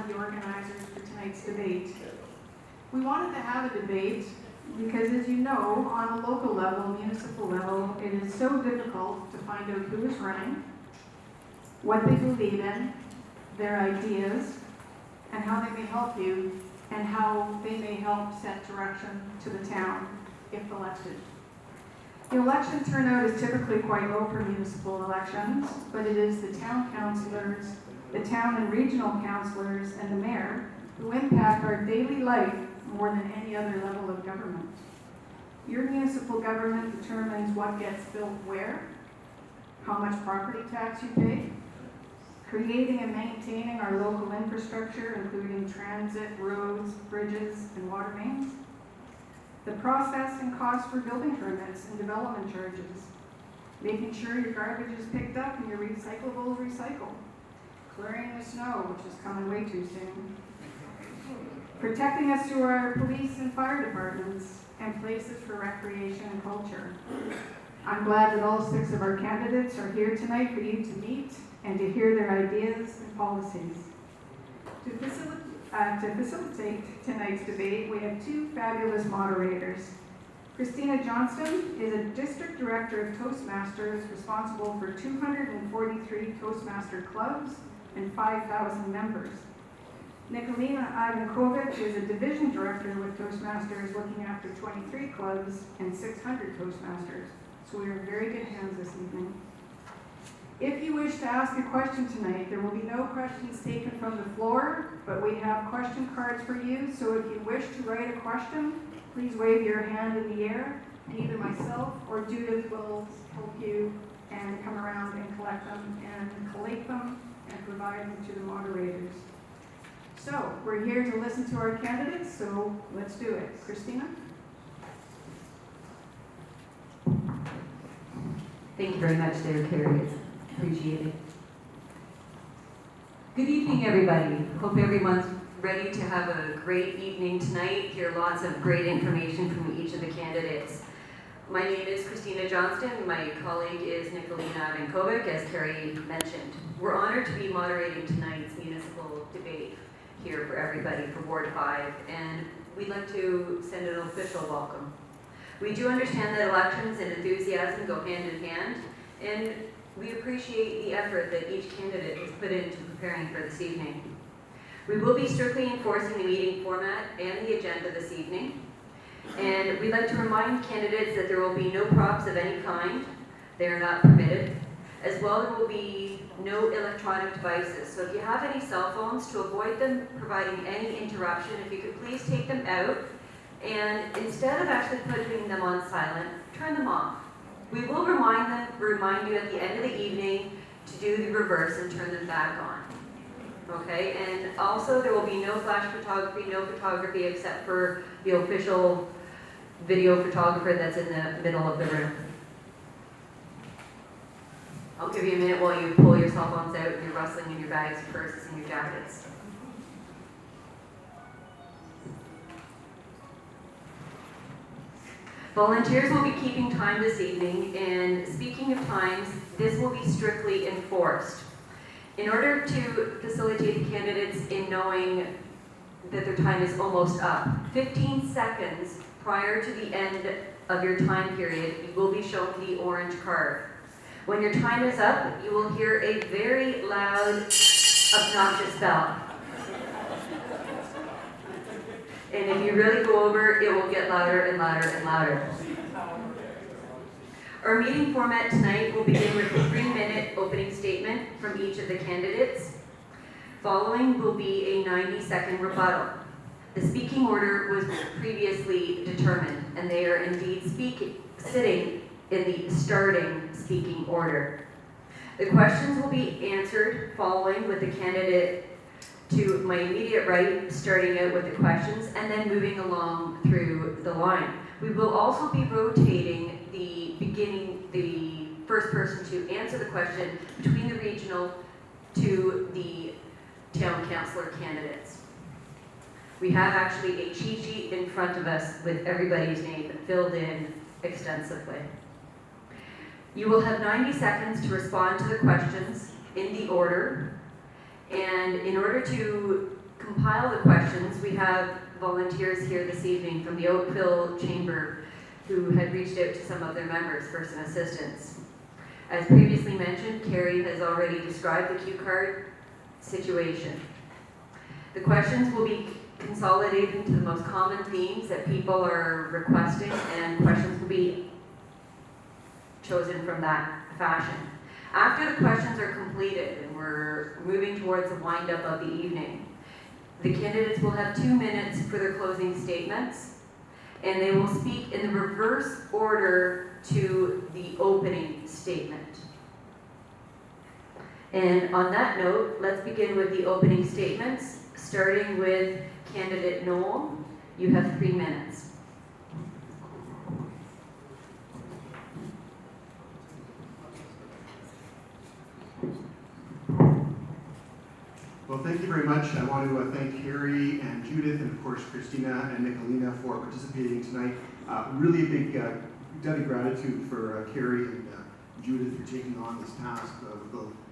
of the organizers for tonight's debate. We wanted to have a debate because, as you know, on a local level, municipal level, it is so difficult to find out who is running, what they believe in, their ideas, and how they may help you, and how they may help set direction to the town if elected. The election turnout is typically quite low for municipal elections, but it is the town councillors, the town and regional councillors, and the mayor who impact our daily life more than any other level of government. Your municipal government determines what gets built where, how much property tax you pay, creating and maintaining our local infrastructure, including transit, roads, bridges, and water mains, the process and cost for building permits and development charges, making sure your garbage is picked up and your recyclables recycled, clearing the snow, which is coming way too soon, protecting us through our police and fire departments, and places for recreation and culture. I'm glad that all 6 of our candidates are here tonight for you to meet and to hear their ideas and policies. To facilitate tonight's debate, we have 2 fabulous moderators. Christina Johnston is a District Director of Toastmasters responsible for 243 Toastmaster clubs and 5,000 members. Nikolina Ivankovic is a Division Director with Toastmasters looking after 23 clubs and 600 Toastmasters. So we are in very good hands this evening. If you wish to ask a question tonight, there will be no questions taken from the floor, but we have question cards for you. So if you wish to write a question, please wave your hand in the air, and either myself or Judith will help you and come around and collect them and collate them and provide them to the moderators. So we're here to listen to our candidates, so let's do it. Christina? Thank you very much there, Carrie. It's appreciated. Good evening, everybody. Hope everyone's ready to have a great evening tonight. Hear lots of great information from each of the candidates. My name is Christina Johnston. My colleague is Nikolina Ivankovic, as Carrie mentioned. We're honored to be moderating tonight's municipal debate here for everybody for Ward 5, and we'd like to send an official welcome. We do understand that elections and enthusiasm go hand in hand, and we appreciate the effort that each candidate has put into preparing for this evening. We will be strictly enforcing the meeting format and the agenda this evening, and we'd like to remind candidates that there will be no props of any kind. They are not permitted. As well, there will be no electronic devices. So if you have any cell phones, to avoid them providing any interruption, if you could please take them out, and instead of actually putting them on silent, turn them off. We will remind you at the end of the evening to do the reverse and turn them back on. Okay, and also there will be no flash photography, no photography except for the official video photographer that's in the middle of the room. I'll give you a minute while you pull your cell phones out and you're rustling in your bags, your purses, and your jackets. Volunteers will be keeping time this evening, and speaking of times, this will be strictly enforced. In order to facilitate the candidates in knowing that their time is almost up, 15 seconds prior to the end of your time period, you will be shown the orange card. When your time is up, you will hear a very loud, obnoxious bell. And if you really go over, it will get louder and louder and louder. Our meeting format tonight will begin with a 3-minute opening statement from each of the candidates. Following will be a 90-second rebuttal. The speaking order was previously determined, and they are indeed sitting in the starting speaking order. The questions will be answered following with the candidate to my immediate right, starting out with the questions and then moving along through the line. We will also be rotating the first person to answer the question between the regional to the town councillor candidates. We have actually a cheat sheet in front of us with everybody's name filled in extensively. You will have 90 seconds to respond to the questions in the order, and in order to compile the questions, we have volunteers here this evening from the Oakville Chamber who had reached out to some of their members for some assistance. As previously mentioned, Carrie has already described the cue card situation. The questions will be consolidated into the most common themes that people are requesting, and questions will be chosen from that fashion. After the questions are completed and we're moving towards the wind-up of the evening, the candidates will have 2 minutes for their closing statements, and they will speak in the reverse order to the opening statement. And on that note, let's begin with the opening statements, starting with candidate Noel. You have 3 minutes. Well, thank you very much. I want to thank Carrie and Judith and, of course, Christina and Nicolina for participating tonight. Really a big debt of gratitude for Carrie and Judith for taking on this task.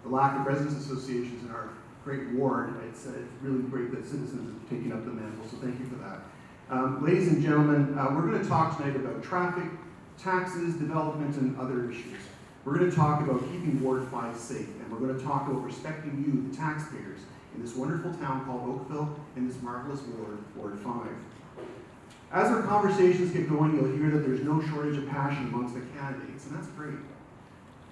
The lack of residents associations in our great ward, it's really great that citizens have taken up the mantle, so thank you for that. Ladies and gentlemen, we're going to talk tonight about traffic, taxes, development, and other issues. We're going to talk about keeping Ward 5 safe, and we're going to talk about respecting you, the taxpayers, in this wonderful town called Oakville, in this marvelous ward, Ward 5. As our conversations get going, you'll hear that there's no shortage of passion amongst the candidates, and that's great.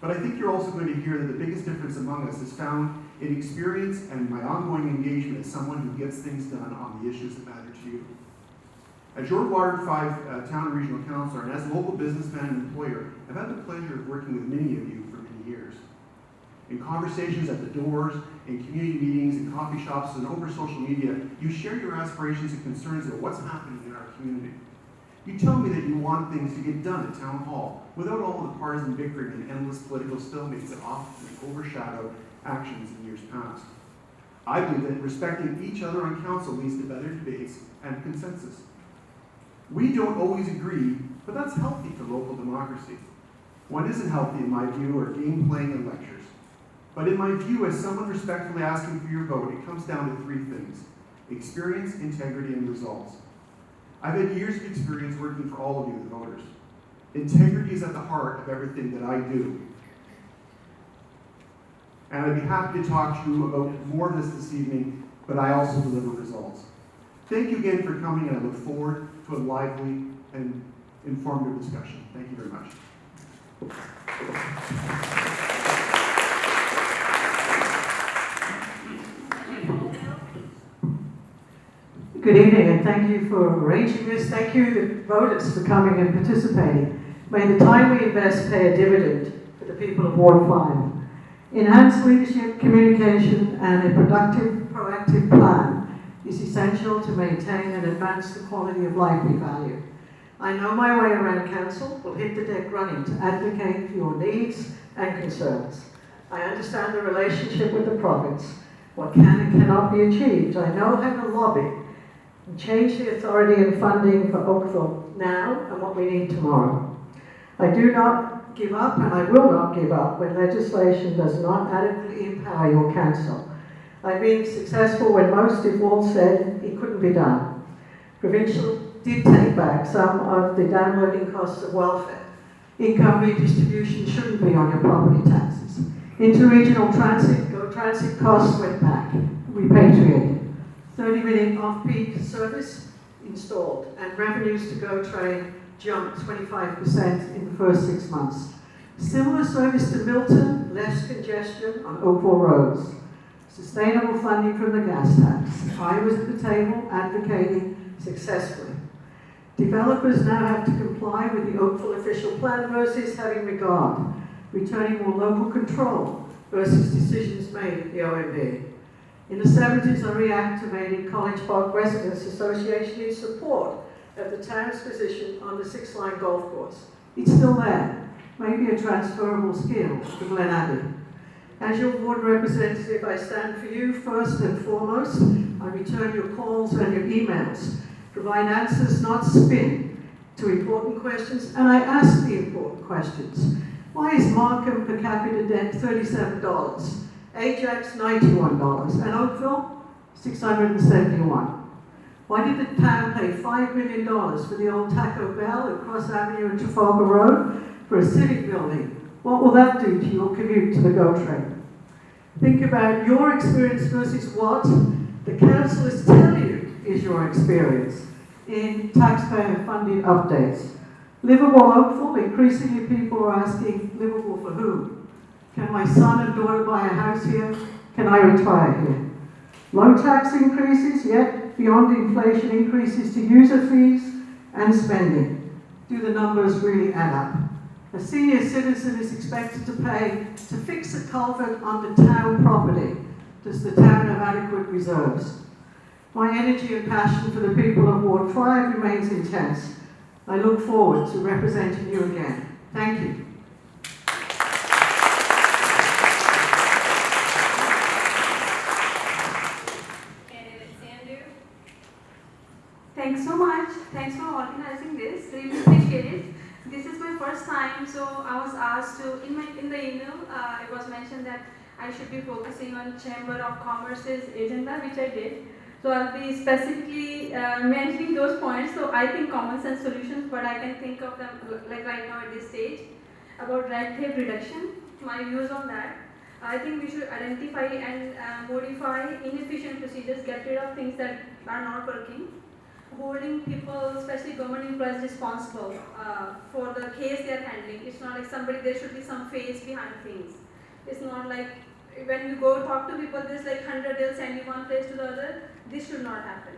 But I think you're also going to hear that the biggest difference among us is found in experience and my ongoing engagement as someone who gets things done on the issues that matter to you. As your Ward 5 Town and Regional Councillor, and as a local businessman and employer, I've had the pleasure of working with many of you for many years. In conversations at the doors, in community meetings, in coffee shops, and over social media, you share your aspirations and concerns about what's happening in our community. You tell me that you want things to get done at Town Hall without all of the partisan bickering and endless political stalemates that often overshadow actions in years past. I believe that respecting each other on council leads to better debates and consensus. We don't always agree, but that's healthy for local democracy. What isn't healthy, in my view, are game playing and lectures. But in my view, as someone respectfully asking for your vote, it comes down to 3 things: experience, integrity, and results. I've had years of experience working for all of you, the voters. Integrity is at the heart of everything that I do. And I'd be happy to talk to you about more of this evening, but I also deliver results. Thank you again for coming, and I look forward to a lively and informative discussion. Thank you very much. Good evening, and thank you for arranging this. Thank you, the voters, for coming and participating. May the time we invest pay a dividend for the people of Ward 5. Enhanced leadership, communication, and a productive, proactive plan is essential to maintain and advance the quality of life we value. I know my way around council will hit the deck running to advocate for your needs and concerns. I understand the relationship with the province, what can and cannot be achieved. I know how to lobby and change the authority and funding for Oakville now and what we need tomorrow. I do not give up, and I will not give up when legislation does not adequately empower your council. I've been successful when most, if all, said it couldn't be done. Provincial did take back some of the downloading costs of welfare. Income redistribution shouldn't be on your property taxes. Interregional transit, GO Transit costs went back, repatriated. 30-minute off-peak service installed, and revenues to GO Train jumped 25% in the first 6 months. Similar service to Milton, less congestion on Oakville roads. Sustainable funding from the gas tax. I was at the table advocating successfully. Developers now have to comply with the Oakville official plan versus having regard, returning more local control versus decisions made at the OMB. In the 70s, I reactivated College Park Residents Association in support of the town's position on the 6 Line Golf Course. It's still there, maybe a transferable skill to Glen Abbey. As your ward representative, I stand for you first and foremost. I return your calls and your emails, provide answers, not spin, to important questions, and I ask the important questions. Why is Markham per capita debt $37, Ajax $91, and Oakville 671. Why did the town pay $5 million for the old Taco Bell at Cross Avenue and Trafalgar Road for a civic building? What will that do to your commute to the GO train? Think about your experience versus what the councillors tell you is your experience in taxpayer-funded updates. Livable hopeful, increasingly people are asking, livable for whom? Can my son and daughter buy a house here? Can I retire here? Low tax increases, yet beyond inflation increases to user fees and spending. Do the numbers really add up? A senior citizen is expected to pay to fix a culvert under town property. Does the town have adequate reserves? My energy and passion for the people of Ward 5 remains intense. I look forward to representing you again. Thank you. Candidate Sandhu. Thanks so much. Thanks for organizing this. Really appreciate it. This is my first time, so I was asked to, in the email, it was mentioned that I should be focusing on Chamber of Commerce's agenda, which I did. So I'll be specifically mentioning those points. So I think common sense solutions, but I can think of them like right now at this stage. About red tape reduction, my views on that. I think we should identify and modify inefficient procedures, get rid of things that are not working. Holding people, especially government employees, responsible for the case they are handling. It's not like somebody, there should be some face behind things. It's not like when you go talk to people, there's like 100, they'll send you one place to the other. This should not happen.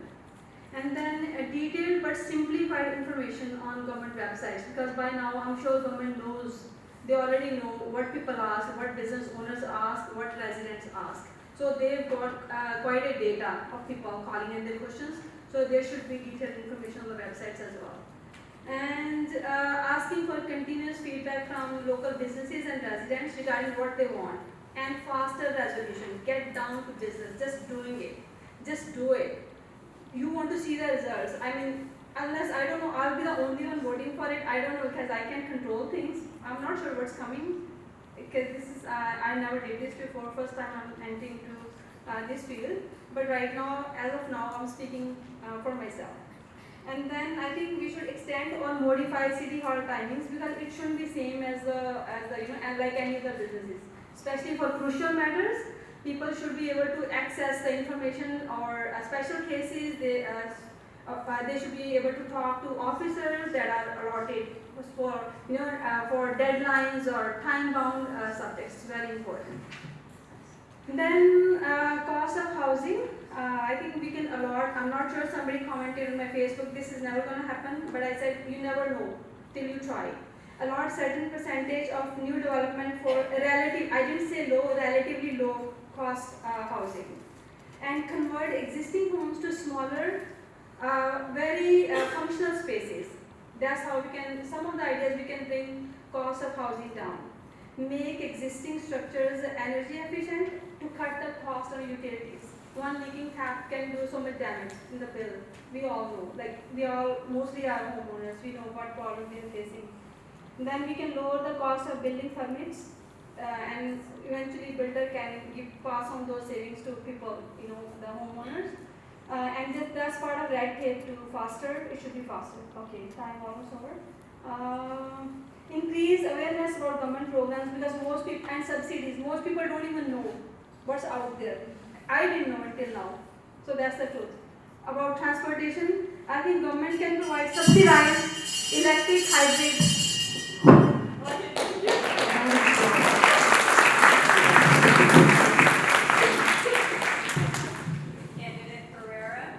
And then detailed but simplified information on government websites, because by now I'm sure government knows, they already know what people ask, what business owners ask, what residents ask. So they've got quite a data of people calling in their questions. So there should be detailed information on the websites as well. And asking for continuous feedback from local businesses and residents regarding what they want. And faster resolution, get down to business, just doing it. Just do it. You want to see the results. I mean, unless, I don't know, I'll be the only one voting for it. I don't know, because I can't control things. I'm not sure what's coming. Because this is, I never did this before. First time I'm entering to this field. But right now, as of now, I'm speaking for myself. And then I think we should extend or modify city hall timings, because it shouldn't be same as the and like any other businesses. Especially for crucial matters, people should be able to access the information, or special cases, they should be able to talk to officers that are allotted for for deadlines or time-bound subjects. It's very important. Then cost of housing, I think we can allot, I'm not sure, somebody commented on my Facebook, this is never going to happen, but I said you never know till you try. Allot certain percentage of new development for relative, I didn't say low, relatively low cost housing. And convert existing homes to smaller, very functional spaces. That's how we can, some of the ideas we can bring cost of housing down. Make existing structures energy efficient to cut the cost of utilities. One leaking tap can do so much damage in the bill. We all know, like we all mostly are homeowners. We know what problems we are facing. And then we can lower the cost of building permits, and eventually builder can pass on those savings to people, the homeowners. And that's part of red tape to faster. It should be faster. Okay, time almost over. Increase awareness about government programs, because most people, and subsidies, most people don't even know what's out there. I didn't know until now. So that's the truth. About transportation, I think government can provide subsidized electric hybrid. Candidate Pereira.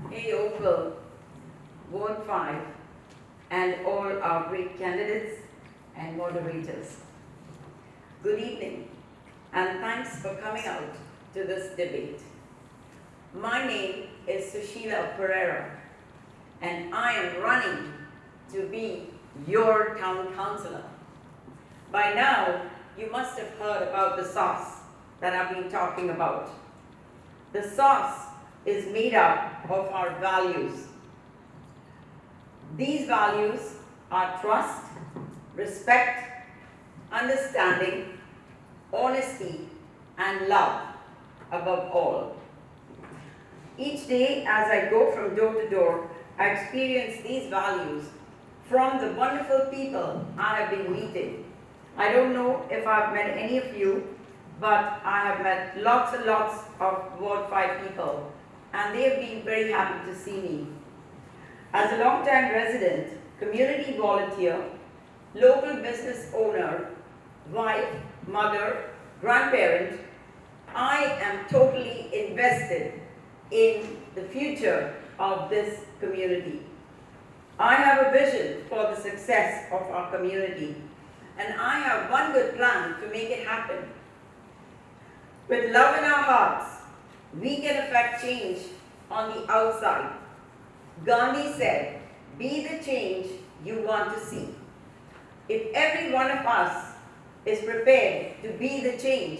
Hey Oakville, Ward 5, and all our great candidates and moderators. Good evening, and thanks for coming out to this debate. My name is Sushila Pereira, and I am running to be your town councillor. By now, you must have heard about the sauce that I've been talking about. The sauce is made up of our values. These values are trust, respect, understanding, honesty, and love above all. Each day as I go from door to door, I experience these values from the wonderful people I have been meeting. I don't know if I've met any of you, but I have met lots and lots of Ward 5 people, and they have been very happy to see me. As a long-time resident, community volunteer, local business owner, wife, mother, grandparent, I am totally invested in the future of this community. I have a vision for the success of our community, and I have one good plan to make it happen. With love in our hearts, we can affect change on the outside. Gandhi said, "Be the change you want to see." If every one of us is prepared to be the change,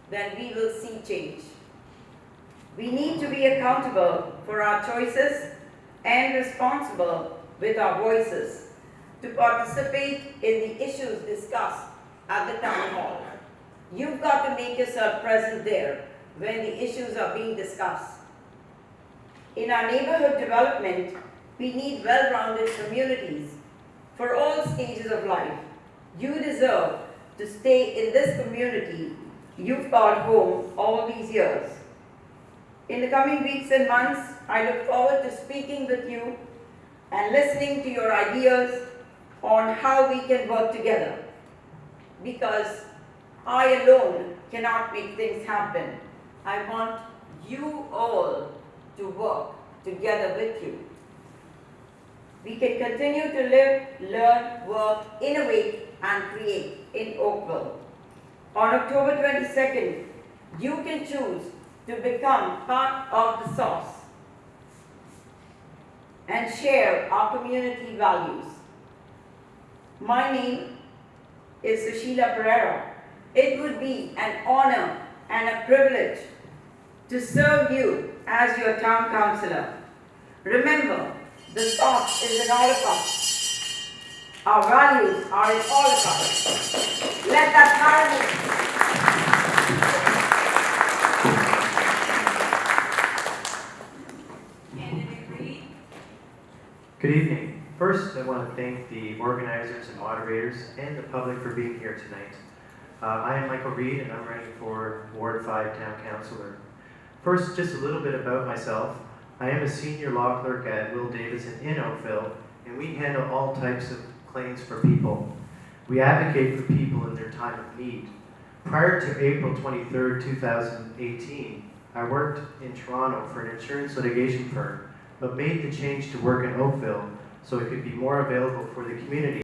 then we will see change. We need to be accountable for our choices and responsible with our voices to participate in the issues discussed at the town hall. You've got to make yourself present there when the issues are being discussed. In our neighborhood development, we need well-rounded communities for all stages of life. You deserve to stay in this community you've called home all these years. In the coming weeks and months, I look forward to speaking with you and listening to your ideas on how we can work together. Because I alone cannot make things happen. I want you all to work together with you. We can continue to live, learn, work, innovate, and create in Oakville. On October 22nd, you can choose to become part of the sauce and share our community values. My name is Sushila Pereira. It would be an honor and a privilege to serve you as your town councillor. Remember, the sauce is in all of us. Our values are in all of us. Let that marinate. Candidate Reed. Good evening. First, I want to thank the organizers and moderators and the public for being here tonight. I am Michael Reed, and I'm running for Ward 5 Town Councillor. First, just a little bit about myself. I am a senior law clerk at Will Davidson in Oakville, and we handle all types of claims for people. We advocate for people in their time of need. Prior to April 23rd, 2018, I worked in Toronto for an insurance litigation firm, but made the change to work in Oakville so it could be more available for the community.